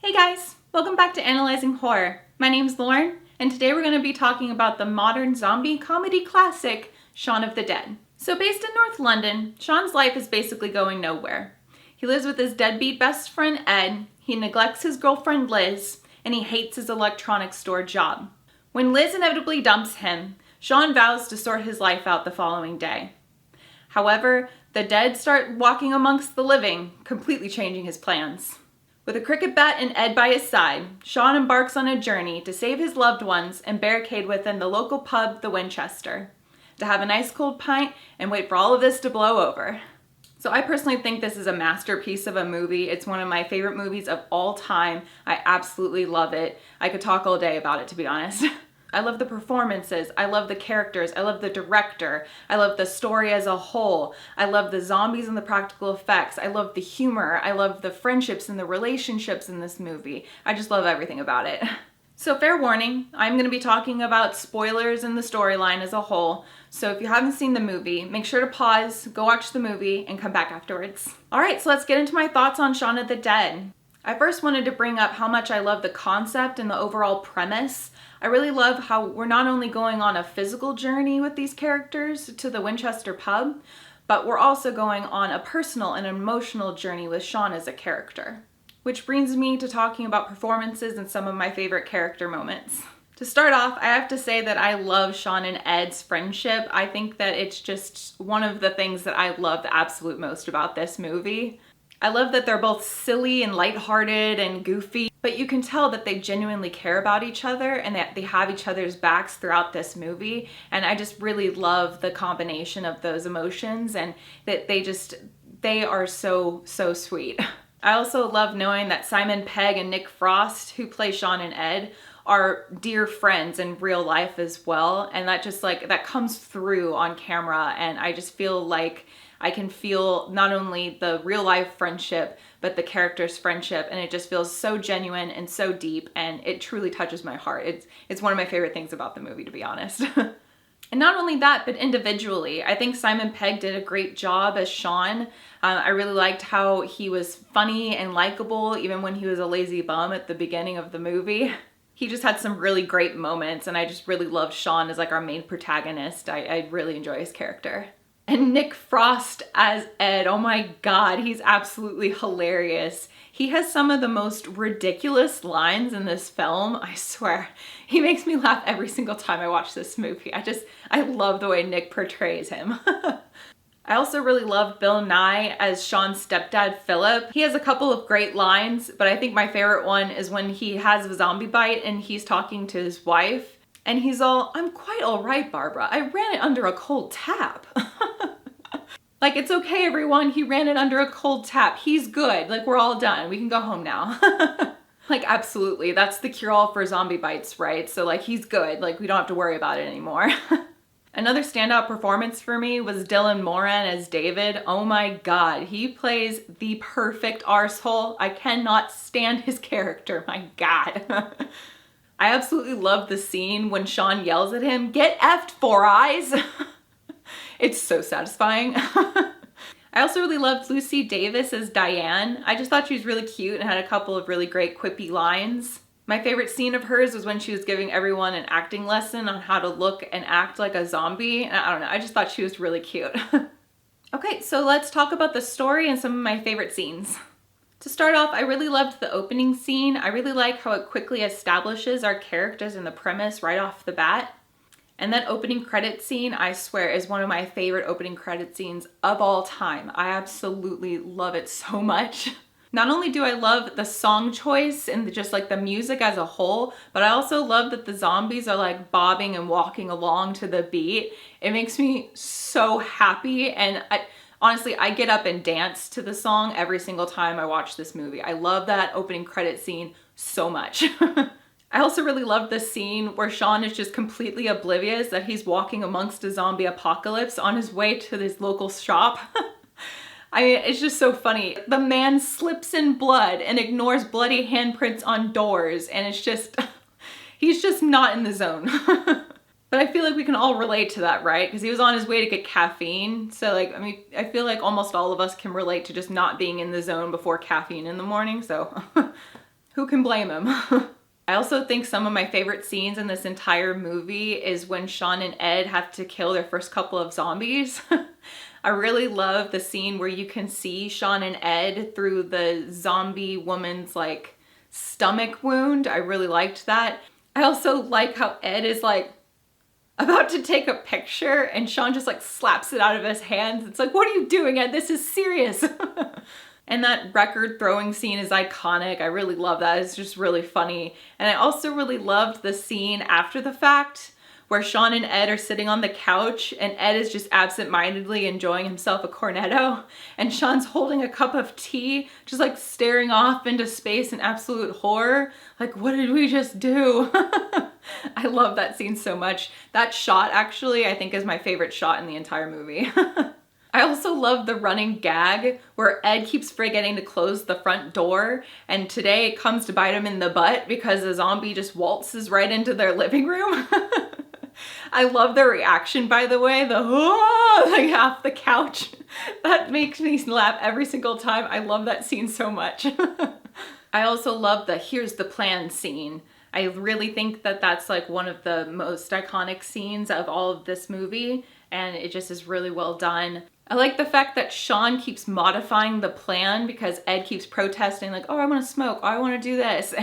Hey guys, welcome back to Analyzing Horror. My name's Lauren, and today we're going to be talking about the modern zombie comedy classic, Shaun of the Dead. So based in North London, Shaun's life is basically going nowhere. He lives with his deadbeat best friend Ed, he neglects his girlfriend Liz, and he hates his electronics store job. When Liz inevitably dumps him, Shaun vows to sort his life out the following day. However, the dead start walking amongst the living, completely changing his plans. With a cricket bat and Ed by his side, Shaun embarks on a journey to save his loved ones and barricade within the local pub, the Winchester, to have a nice cold pint and wait for all of this to blow over. So I personally think this is a masterpiece of a movie. It's one of my favorite movies of all time. I absolutely love it. I could talk all day about it, to be honest. I love the performances, I love the characters, I love the director, I love the story as a whole, I love the zombies and the practical effects, I love the humor, I love the friendships and the relationships in this movie. I just love everything about it. So fair warning, I'm going to be talking about spoilers in the storyline as a whole, so if you haven't seen the movie, make sure to pause, go watch the movie, and come back afterwards. Alright, so let's get into my thoughts on Shaun of the Dead. I first wanted to bring up how much I love the concept and the overall premise. I really love how we're not only going on a physical journey with these characters to the Winchester pub, but we're also going on a personal and emotional journey with Shaun as a character. Which brings me to talking about performances and some of my favorite character moments. To start off, I have to say that I love Shaun and Ed's friendship. I think that it's just one of the things that I love the absolute most about this movie. I love that they're both silly and lighthearted and goofy, but you can tell that they genuinely care about each other and that they have each other's backs throughout this movie. And I just really love the combination of those emotions and that they are so sweet. I also love knowing that Simon Pegg and Nick Frost, who play Shaun and Ed, are dear friends in real life as well. And that just that comes through on camera, and I just feel like I can feel not only the real life friendship, but the characters' friendship, and it just feels so genuine and so deep, and it truly touches my heart. It's one of my favorite things about the movie, to be honest. And not only that, but individually, I think Simon Pegg did a great job as Shaun. I really liked how he was funny and likable, even when he was a lazy bum at the beginning of the movie. He just had some really great moments, and I just really loved Shaun as our main protagonist. I really enjoy his character. And Nick Frost as Ed, oh my god, he's absolutely hilarious. He has some of the most ridiculous lines in this film, I swear. He makes me laugh every single time I watch this movie. I love the way Nick portrays him. I also really love Bill Nye as Shaun's stepdad, Philip. He has a couple of great lines, but I think my favorite one is when he has a zombie bite and he's talking to his wife. And he's all, "I'm quite all right, Barbara. I ran it under a cold tap." It's okay, everyone. He ran it under a cold tap. He's good. We're all done. We can go home now. Absolutely. That's the cure-all for zombie bites, right? So, he's good. We don't have to worry about it anymore. Another standout performance for me was Dylan Moran as David. Oh my god. He plays the perfect arsehole. I cannot stand his character. My god. I absolutely love the scene when Shaun yells at him, "Get effed, Four Eyes!" It's so satisfying. I also really loved Lucy Davis as Diane. I just thought she was really cute and had a couple of really great quippy lines. My favorite scene of hers was when she was giving everyone an acting lesson on how to look and act like a zombie. And I don't know, I just thought she was really cute. Okay, so let's talk about the story and some of my favorite scenes. To start off, I really loved the opening scene. I really like how it quickly establishes our characters and the premise right off the bat. And that opening credit scene, I swear, is one of my favorite opening credit scenes of all time. I absolutely love it so much. Not only do I love the song choice and just the music as a whole, but I also love that the zombies are bobbing and walking along to the beat. It makes me so happy, and honestly, I get up and dance to the song every single time I watch this movie. I love that opening credit scene so much. I also really love the scene where Shaun is just completely oblivious that he's walking amongst a zombie apocalypse on his way to this local shop. I mean, it's just so funny. The man slips in blood and ignores bloody handprints on doors, and it's just, he's just not in the zone. But I feel like we can all relate to that, right? Because he was on his way to get caffeine. So I feel like almost all of us can relate to just not being in the zone before caffeine in the morning, so Who can blame him? I also think some of my favorite scenes in this entire movie is when Shaun and Ed have to kill their first couple of zombies. I really love the scene where you can see Shaun and Ed through the zombie woman's like stomach wound. I really liked that. I also like how Ed is like about to take a picture and Shaun just like slaps it out of his hands. It's like, what are you doing, Ed? This is serious. And that record throwing scene is iconic. I really love that. It's just really funny. And I also really loved the scene after the fact where Shaun and Ed are sitting on the couch and Ed is just absent-mindedly enjoying himself a Cornetto and Shaun's holding a cup of tea, just like staring off into space in absolute horror. Like, what did we just do? I love that scene so much. That shot actually, I think is my favorite shot in the entire movie. I also love the running gag where Ed keeps forgetting to close the front door and today it comes to bite him in the butt because the zombie just waltzes right into their living room. I love their reaction, by the way, the like half the couch. That makes me laugh every single time. I love that scene so much. I also love the here's the plan scene. I really think that that's like one of the most iconic scenes of all of this movie and it just is really well done. I like the fact that Shaun keeps modifying the plan because Ed keeps protesting like, oh, I want to smoke, oh, I want to do this.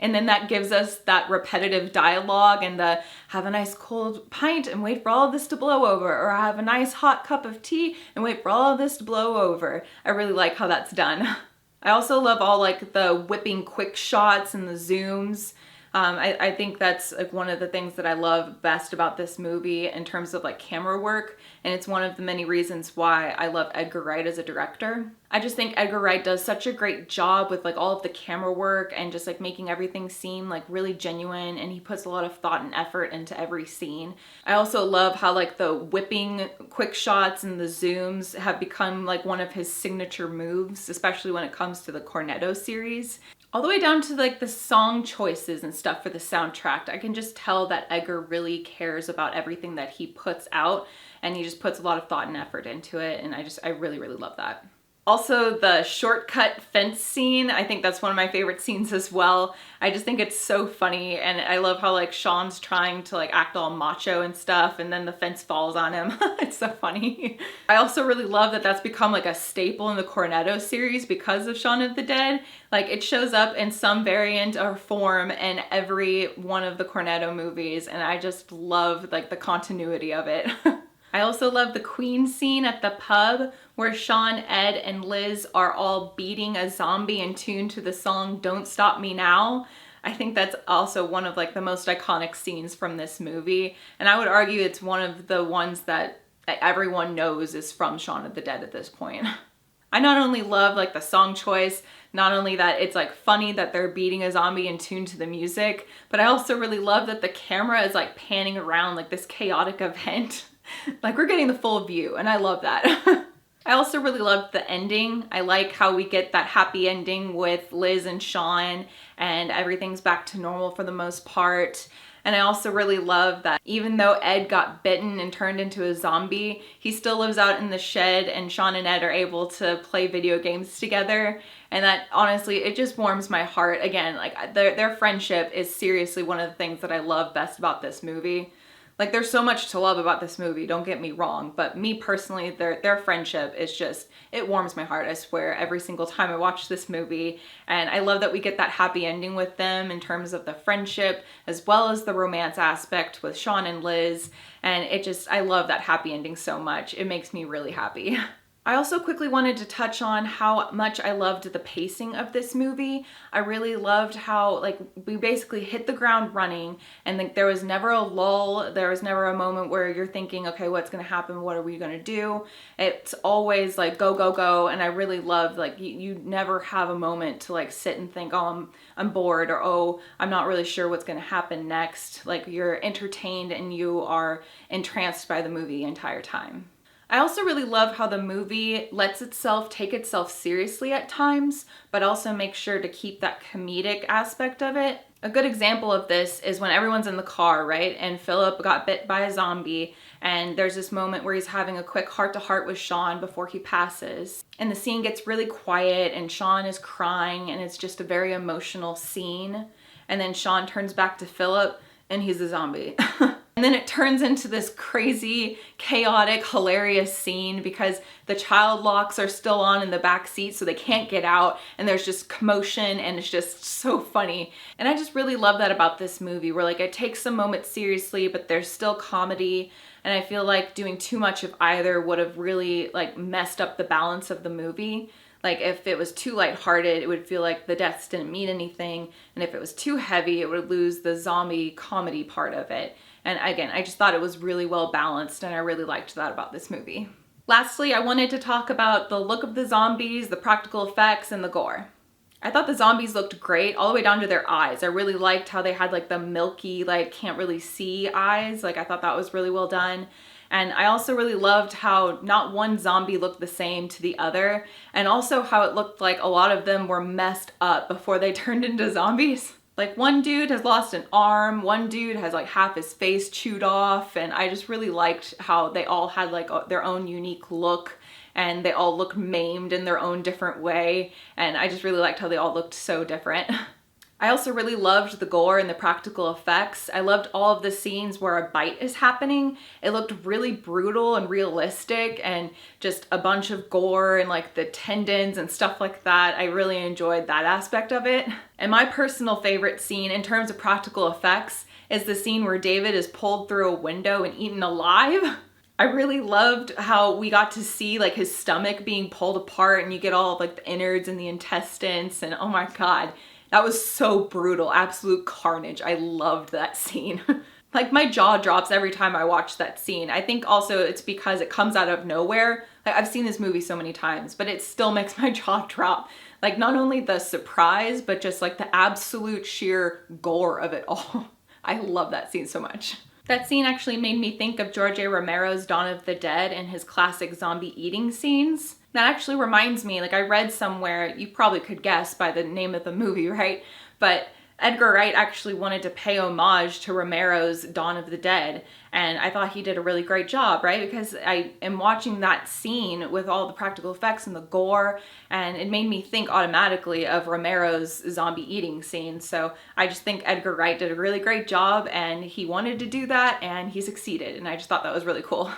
And then that gives us that repetitive dialogue and the have a nice cold pint and wait for all of this to blow over, or have a nice hot cup of tea and wait for all of this to blow over. I really like how that's done. I also love all like the whipping quick shots and the zooms. I think that's like one of the things that I love best about this movie in terms of like camera work, and it's one of the many reasons why I love Edgar Wright as a director. I just think Edgar Wright does such a great job with like all of the camera work and just like making everything seem like really genuine, and he puts a lot of thought and effort into every scene. I also love how like the whipping quick shots and the zooms have become like one of his signature moves, especially when it comes to the Cornetto series. All the way down to like the song choices and stuff for the soundtrack. I can just tell that Edgar really cares about everything that he puts out and he just puts a lot of thought and effort into it, and I really, really love that. Also, the shortcut fence scene, I think that's one of my favorite scenes as well. I just think it's so funny, and I love how like Shaun's trying to like act all macho and stuff, and then the fence falls on him. It's so funny. I also really love that that's become like a staple in the Cornetto series because of Shaun of the Dead. Like it shows up in some variant or form in every one of the Cornetto movies, and I just love like the continuity of it. I also love the Queen scene at the pub where Shaun, Ed, and Liz are all beating a zombie in tune to the song Don't Stop Me Now. I think that's also one of like the most iconic scenes from this movie, and I would argue it's one of the ones that everyone knows is from Shaun of the Dead at this point. I not only love like the song choice, not only that it's like funny that they're beating a zombie in tune to the music, but I also really love that the camera is like panning around like this chaotic event. Like we're getting the full view, and I love that. I also really loved the ending. I like how we get that happy ending with Liz and Shaun and everything's back to normal for the most part. And I also really love that even though Ed got bitten and turned into a zombie, he still lives out in the shed and Shaun and Ed are able to play video games together. And that honestly, it just warms my heart. Again, like their friendship is seriously one of the things that I love best about this movie. Like there's so much to love about this movie, don't get me wrong, but me personally, their friendship is just, it warms my heart, I swear, every single time I watch this movie. And I love that we get that happy ending with them in terms of the friendship, as well as the romance aspect with Shaun and Liz. And it just, I love that happy ending so much. It makes me really happy. I also quickly wanted to touch on how much I loved the pacing of this movie. I really loved how like we basically hit the ground running, and like there was never a lull. There was never a moment where you're thinking, okay, what's gonna happen? What are we gonna do? It's always like go, go, go. And I really loved like you never have a moment to like sit and think, oh, I'm bored, or oh, I'm not really sure what's gonna happen next. Like you're entertained and you are entranced by the movie the entire time. I also really love how the movie lets itself take itself seriously at times, but also makes sure to keep that comedic aspect of it. A good example of this is when everyone's in the car, right? And Philip got bit by a zombie, and there's this moment where he's having a quick heart-to-heart with Shaun before he passes. And the scene gets really quiet, and Shaun is crying, and it's just a very emotional scene. And then Shaun turns back to Philip, and he's a zombie. And then it turns into this crazy, chaotic, hilarious scene because the child locks are still on in the back seat, so they can't get out, and there's just commotion, and it's just so funny. And I just really love that about this movie, where like it takes some moments seriously, but there's still comedy. And I feel like doing too much of either would have really like messed up the balance of the movie. Like if it was too lighthearted, it would feel like the deaths didn't mean anything. And if it was too heavy, it would lose the zombie comedy part of it. And again, I just thought it was really well balanced, and I really liked that about this movie. Lastly, I wanted to talk about the look of the zombies, the practical effects, and the gore. I thought the zombies looked great all the way down to their eyes. I really liked how they had like the milky, like can't really see eyes. Like I thought that was really well done. And I also really loved how not one zombie looked the same to the other, and also how it looked like a lot of them were messed up before they turned into zombies. Like one dude has lost an arm, one dude has like half his face chewed off, and I just really liked how they all had like their own unique look, and they all looked maimed in their own different way, and I just really liked how they all looked so different. I also really loved the gore and the practical effects. I loved all of the scenes where a bite is happening. It looked really brutal and realistic, and just a bunch of gore and like the tendons and stuff like that. I really enjoyed that aspect of it. And my personal favorite scene in terms of practical effects is the scene where David is pulled through a window and eaten alive. I really loved how we got to see like his stomach being pulled apart, and you get all of like the innards and the intestines, and oh my God. That was so brutal, absolute carnage. I loved that scene. Like my jaw drops every time I watch that scene. I think also it's because it comes out of nowhere. Like I've seen this movie so many times, but it still makes my jaw drop. Like not only the surprise, but just like the absolute sheer gore of it all. I love that scene so much. That scene actually made me think of George A. Romero's Dawn of the Dead and his classic zombie eating scenes. That actually reminds me, like I read somewhere, you probably could guess by the name of the movie, right? But Edgar Wright actually wanted to pay homage to Romero's Dawn of the Dead, and I thought he did a really great job, right? Because I am watching that scene with all the practical effects and the gore, and it made me think automatically of Romero's zombie eating scene. So I just think Edgar Wright did a really great job, and he wanted to do that, and he succeeded, and I just thought that was really cool.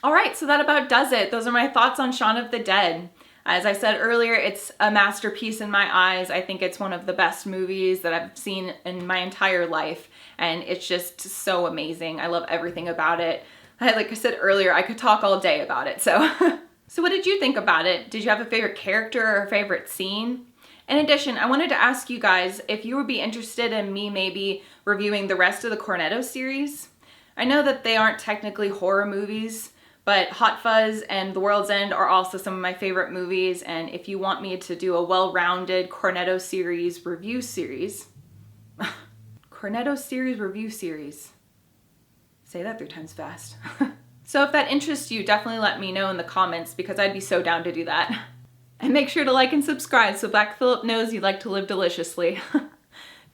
All right, so that about does it. Those are my thoughts on Shaun of the Dead. As I said earlier, it's a masterpiece in my eyes. I think it's one of the best movies that I've seen in my entire life, and it's just so amazing. I love everything about it. Like I said earlier, I could talk all day about it, so. So what did you think about it? Did you have a favorite character or a favorite scene? In addition, I wanted to ask you guys if you would be interested in me maybe reviewing the rest of the Cornetto series. I know that they aren't technically horror movies, but Hot Fuzz and The World's End are also some of my favorite movies, and if you want me to do a well-rounded Cornetto series review series, Cornetto series review series, say that 3 times fast. So if that interests you, definitely let me know in the comments, because I'd be so down to do that. And make sure to like and subscribe so Black Phillip knows you like to live deliciously.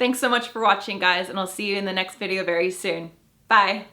Thanks so much for watching, guys, and I'll see you in the next video very soon. Bye.